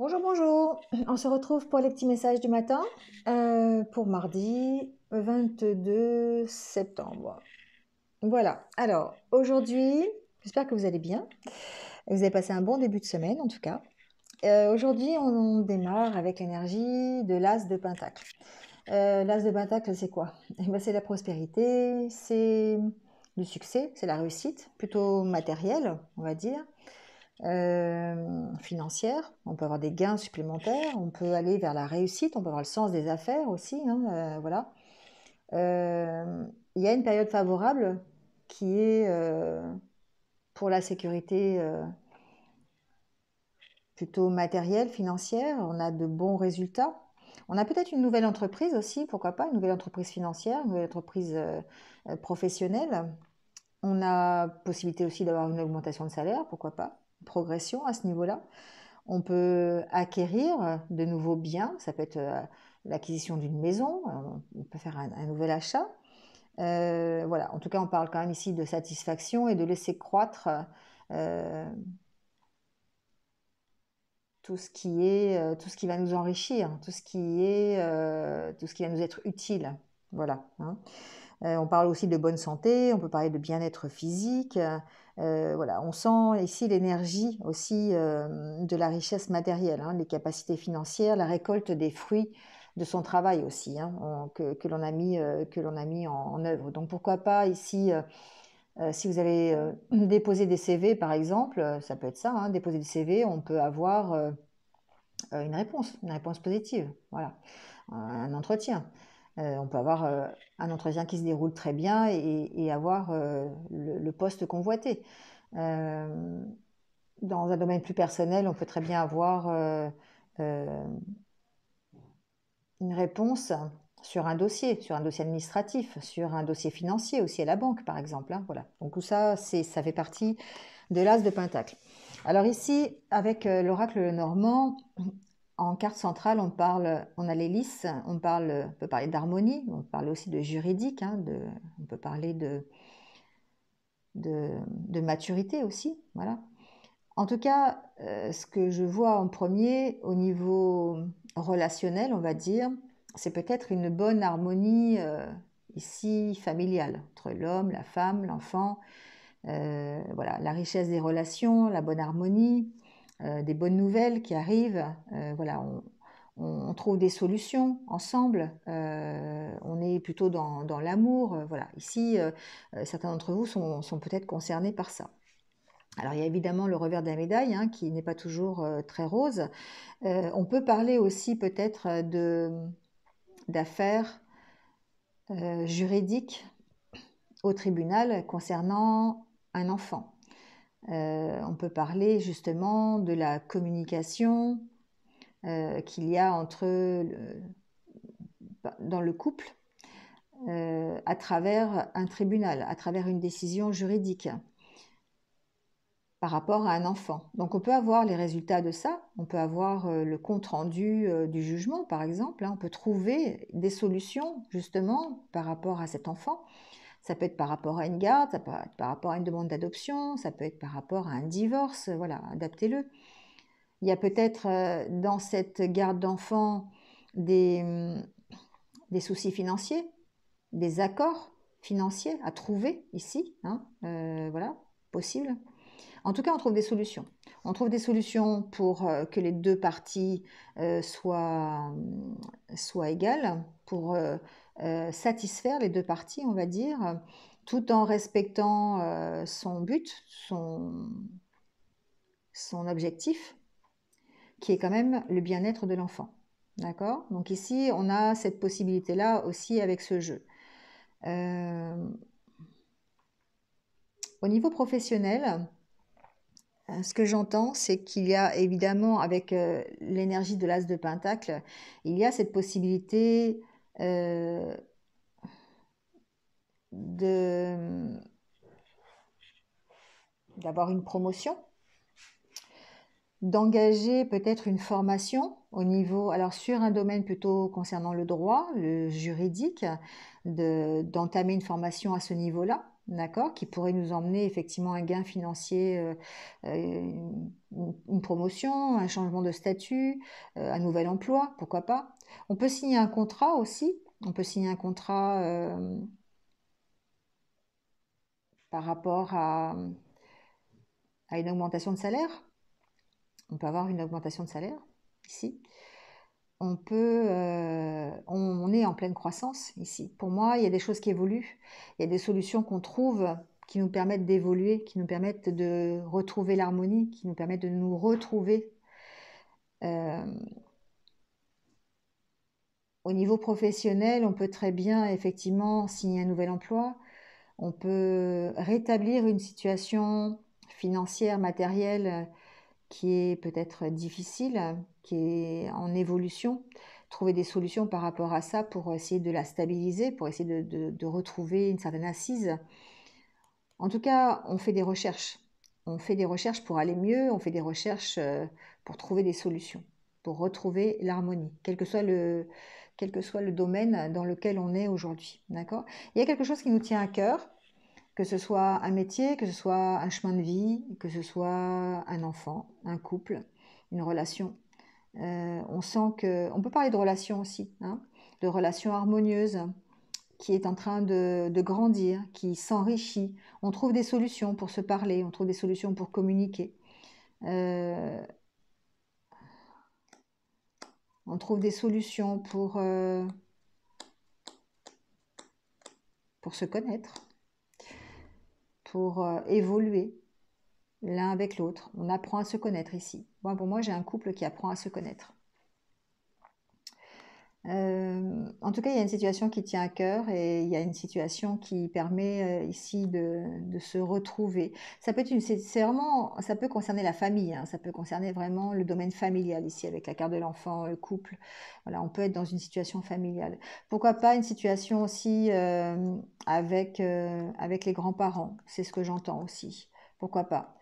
Bonjour, bonjour. On se retrouve pour les petits messages du matin pour mardi 22 septembre. Voilà. Alors, aujourd'hui, j'espère que vous allez bien. Vous avez passé un bon début de semaine, en tout cas. Aujourd'hui, on démarre avec l'énergie de l'As de Pentacle. L'As de Pentacle, c'est quoi? Eh ben, c'est la prospérité, c'est du succès, c'est la réussite, plutôt matérielle, on va dire. Financière, on peut avoir des gains supplémentaires, on peut aller vers la réussite, on peut avoir le sens des affaires aussi, hein, voilà. Il y a une période favorable qui est pour la sécurité plutôt matérielle, financière, on a de bons résultats. On a peut-être une nouvelle entreprise aussi, pourquoi pas, une nouvelle entreprise financière, une nouvelle entreprise professionnelle. On a possibilité aussi d'avoir une augmentation de salaire, pourquoi pas, progression à ce niveau-là. On peut acquérir de nouveaux biens, ça peut être l'acquisition d'une maison, on peut faire un nouvel achat. Voilà, en tout cas, on parle quand même ici de satisfaction et de laisser croître euh, tout ce qui va nous enrichir, tout ce qui va nous être utile. Voilà, hein. On parle aussi de bonne santé, on peut parler de bien-être physique. Voilà, on sent ici l'énergie aussi de la richesse matérielle, hein, les capacités financières, la récolte des fruits de son travail aussi, hein, que l'on a mis en œuvre. Donc pourquoi pas ici, si vous avez déposé des CV par exemple, ça peut être ça, hein, déposer des CV, on peut avoir une réponse positive, voilà, un entretien. On peut avoir un entretien qui se déroule très bien et avoir le poste convoité. Euh, dans un domaine plus personnel, on peut très bien avoir euh, une réponse sur un dossier administratif, sur un dossier financier aussi à la banque, par exemple, hein, voilà. Donc tout ça, ça fait partie de l'As de Pentacle. Alors ici, avec l'oracle normand, en carte centrale, on a l'hélice, on peut parler d'harmonie, on peut parler aussi de juridique, hein, on peut parler de maturité aussi, voilà. En tout cas, ce que je vois en premier au niveau relationnel, on va dire, c'est peut-être une bonne harmonie ici familiale entre l'homme, la femme, l'enfant. Voilà, la richesse des relations, la bonne harmonie, des bonnes nouvelles qui arrivent. Voilà, on trouve des solutions ensemble. On est plutôt dans l'amour. Voilà, ici, certains d'entre vous sont peut-être concernés par ça. Alors il y a évidemment le revers de la médaille, hein, qui n'est pas toujours très rose. On peut parler aussi peut-être d'affaires juridiques au tribunal concernant un enfant. On peut parler justement de la communication qu'il y a dans le couple à travers un tribunal, à travers une décision juridique par rapport à un enfant. Donc on peut avoir les résultats de ça, on peut avoir le compte-rendu du jugement par exemple, hein. On peut trouver des solutions justement par rapport à cet enfant. Ça peut être par rapport à une garde, ça peut être par rapport à une demande d'adoption, ça peut être par rapport à un divorce, voilà, adaptez-le. Il y a peut-être dans cette garde d'enfants des soucis financiers, des accords financiers à trouver ici, hein, voilà, possible. En tout cas, on trouve des solutions. On trouve des solutions pour que les deux parties soient égales, pour satisfaire les deux parties, on va dire, tout en respectant son but, son objectif, qui est quand même le bien-être de l'enfant. D'accord? Donc ici, on a cette possibilité-là aussi avec ce jeu. Au niveau professionnel, ce que j'entends, c'est qu'il y a évidemment, avec l'énergie de l'As de Pentacle, il y a cette possibilité euh, de, d'avoir une promotion, d'engager peut-être une formation au niveau, alors sur un domaine plutôt concernant le droit, le juridique, d'entamer une formation à ce niveau-là, d'accord, qui pourrait nous emmener effectivement un gain financier, une promotion, un changement de statut, un nouvel emploi, pourquoi pas. On peut signer un contrat aussi. On peut signer un contrat par rapport à une augmentation de salaire. On peut avoir une augmentation de salaire ici. On est en pleine croissance ici. Pour moi, il y a des choses qui évoluent, il y a des solutions qu'on trouve qui nous permettent d'évoluer, qui nous permettent de retrouver l'harmonie, qui nous permettent de nous retrouver. Euh, Au niveau professionnel, on peut très bien effectivement signer un nouvel emploi, on peut rétablir une situation financière, matérielle qui est peut-être difficile, qui est en évolution, trouver des solutions par rapport à ça pour essayer de la stabiliser, pour essayer de retrouver une certaine assise. En tout cas, on fait des recherches. On fait des recherches pour aller mieux, on fait des recherches pour trouver des solutions, pour retrouver l'harmonie, quel que soit le domaine dans lequel on est aujourd'hui. D'accord? Il y a quelque chose qui nous tient à cœur, que ce soit un métier, que ce soit un chemin de vie, que ce soit un enfant, un couple, une relation. On sent que, on peut parler de relations aussi, hein, de relations harmonieuses, qui est en train de grandir, qui s'enrichit. On trouve des solutions pour se parler, on trouve des solutions pour communiquer. Euh, on trouve des solutions pour se connaître, pour évoluer l'un avec l'autre. On apprend à se connaître ici. Moi, pour moi, j'ai un couple qui apprend à se connaître. En tout cas, il y a une situation qui tient à cœur et il y a une situation qui permet ici de se retrouver. Ça peut être c'est vraiment, ça peut concerner la famille, hein, ça peut concerner vraiment le domaine familial ici avec la carte de l'enfant, le couple. Voilà, on peut être dans une situation familiale. Pourquoi pas une situation aussi avec les grands-parents. C'est ce que j'entends aussi. Pourquoi pas?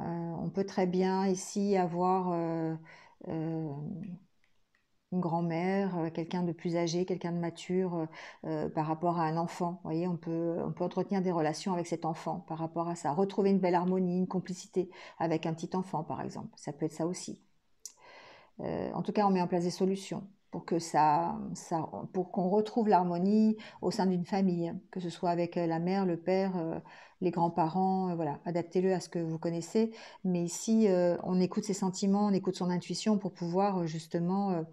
On peut très bien ici avoir euh, une grand-mère, quelqu'un de plus âgé, quelqu'un de mature par rapport à un enfant. Vous voyez, on peut entretenir des relations avec cet enfant par rapport à ça. Retrouver une belle harmonie, une complicité avec un petit enfant, par exemple. Ça peut être ça aussi. En tout cas, on met en place des solutions pour que pour qu'on retrouve l'harmonie au sein d'une famille, que ce soit avec la mère, le père, les grands-parents, voilà, adaptez-le à ce que vous connaissez. Mais ici, on écoute ses sentiments, on écoute son intuition pour pouvoir justement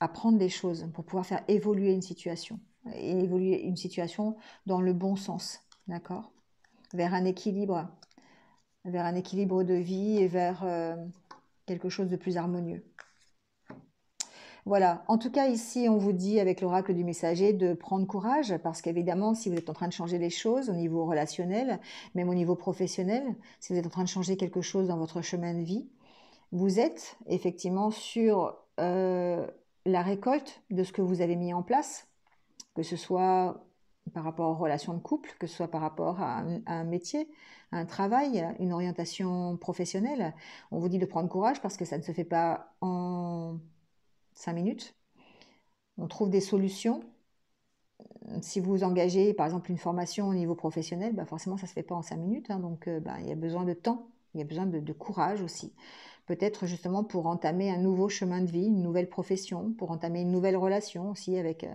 apprendre des choses, pour pouvoir faire évoluer une situation, et évoluer une situation dans le bon sens, d'accord? Vers vers un équilibre de vie et vers quelque chose de plus harmonieux. Voilà, en tout cas ici on vous dit avec l'oracle du messager de prendre courage parce qu'évidemment si vous êtes en train de changer les choses au niveau relationnel, même au niveau professionnel, si vous êtes en train de changer quelque chose dans votre chemin de vie, vous êtes effectivement sur la récolte de ce que vous avez mis en place, que ce soit par rapport aux relations de couple, que ce soit par rapport à un métier, à un travail, une orientation professionnelle. On vous dit de prendre courage parce que ça ne se fait pas en 5 minutes. On trouve des solutions. Si vous engagez par exemple une formation au niveau professionnel, bah forcément ça ne se fait pas en 5 minutes, hein, donc il y a besoin de temps, il y a besoin de courage aussi. Peut-être justement pour entamer un nouveau chemin de vie, une nouvelle profession, pour entamer une nouvelle relation aussi avec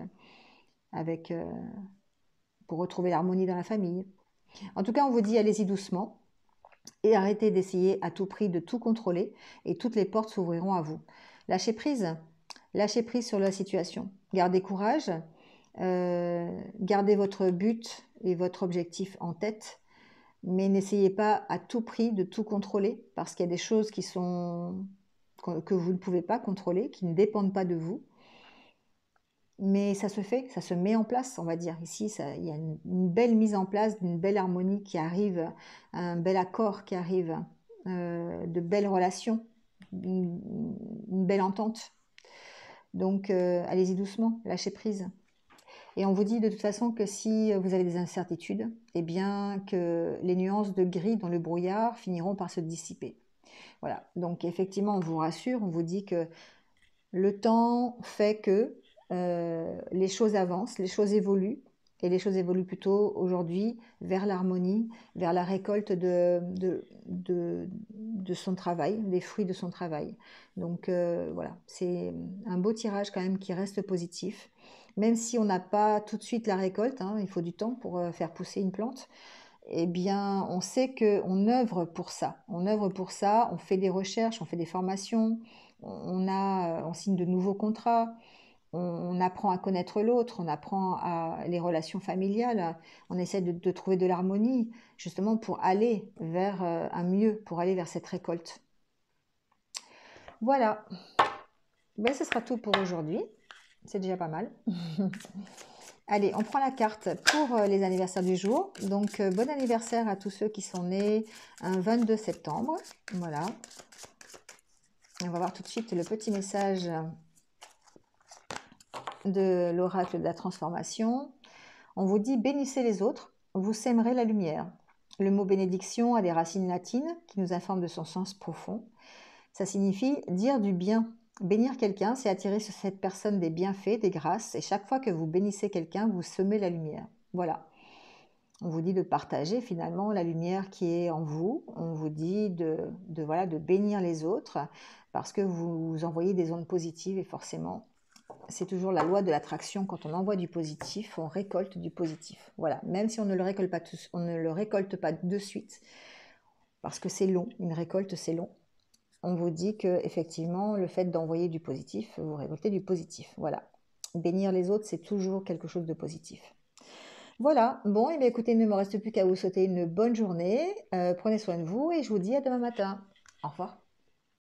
pour retrouver l'harmonie dans la famille. En tout cas, on vous dit allez-y doucement et arrêtez d'essayer à tout prix de tout contrôler et toutes les portes s'ouvriront à vous. Lâchez prise sur la situation. Gardez courage, gardez votre but et votre objectif en tête, mais n'essayez pas à tout prix de tout contrôler parce qu'il y a des choses que vous ne pouvez pas contrôler, qui ne dépendent pas de vous. Mais ça se fait, ça se met en place, on va dire. Ici, il y a une belle mise en place, d'une belle harmonie qui arrive, un bel accord qui arrive, de belles relations, une belle entente. Donc, allez-y doucement, lâchez prise. Et on vous dit de toute façon que si vous avez des incertitudes, eh bien que les nuances de gris dans le brouillard finiront par se dissiper. Voilà, donc effectivement on vous rassure, on vous dit que le temps fait que les choses avancent, les choses évoluent, Et les choses évoluent plutôt aujourd'hui vers l'harmonie, vers la récolte de son travail, des fruits de son travail. Donc voilà, c'est un beau tirage quand même qui reste positif. Même si on n'a pas tout de suite la récolte, hein, il faut du temps pour faire pousser une plante, eh bien, on sait qu'on œuvre pour ça. On œuvre pour ça, on fait des recherches, on fait des formations, on signe de nouveaux contrats, on apprend à connaître l'autre, on apprend à les relations familiales, on essaie de trouver de l'harmonie, justement pour aller vers un mieux, pour aller vers cette récolte. Voilà, ben, ce sera tout pour aujourd'hui. C'est déjà pas mal. Allez, on prend la carte pour les anniversaires du jour. Donc, bon anniversaire à tous ceux qui sont nés un 22 septembre. Voilà. On va voir tout de suite le petit message de l'oracle de la transformation. On vous dit « Bénissez les autres, vous sèmerez la lumière ». Le mot bénédiction a des racines latines qui nous informent de son sens profond. Ça signifie dire du bien. Bénir quelqu'un, c'est attirer sur cette personne des bienfaits, des grâces. Et chaque fois que vous bénissez quelqu'un, vous semez la lumière. Voilà. On vous dit de partager finalement la lumière qui est en vous. On vous dit voilà, de bénir les autres parce que vous envoyez des ondes positives et forcément, c'est toujours la loi de l'attraction. Quand on envoie du positif, on récolte du positif. Voilà. Même si on ne le récolte pas, on ne le récolte pas de suite parce que c'est long. Une récolte, c'est long. On vous dit que effectivement, le fait d'envoyer du positif, vous récoltez du positif. Voilà. Bénir les autres, c'est toujours quelque chose de positif. Voilà. Bon, et bien écoutez, il ne me reste plus qu'à vous souhaiter une bonne journée. Prenez soin de vous et je vous dis à demain matin. Au revoir.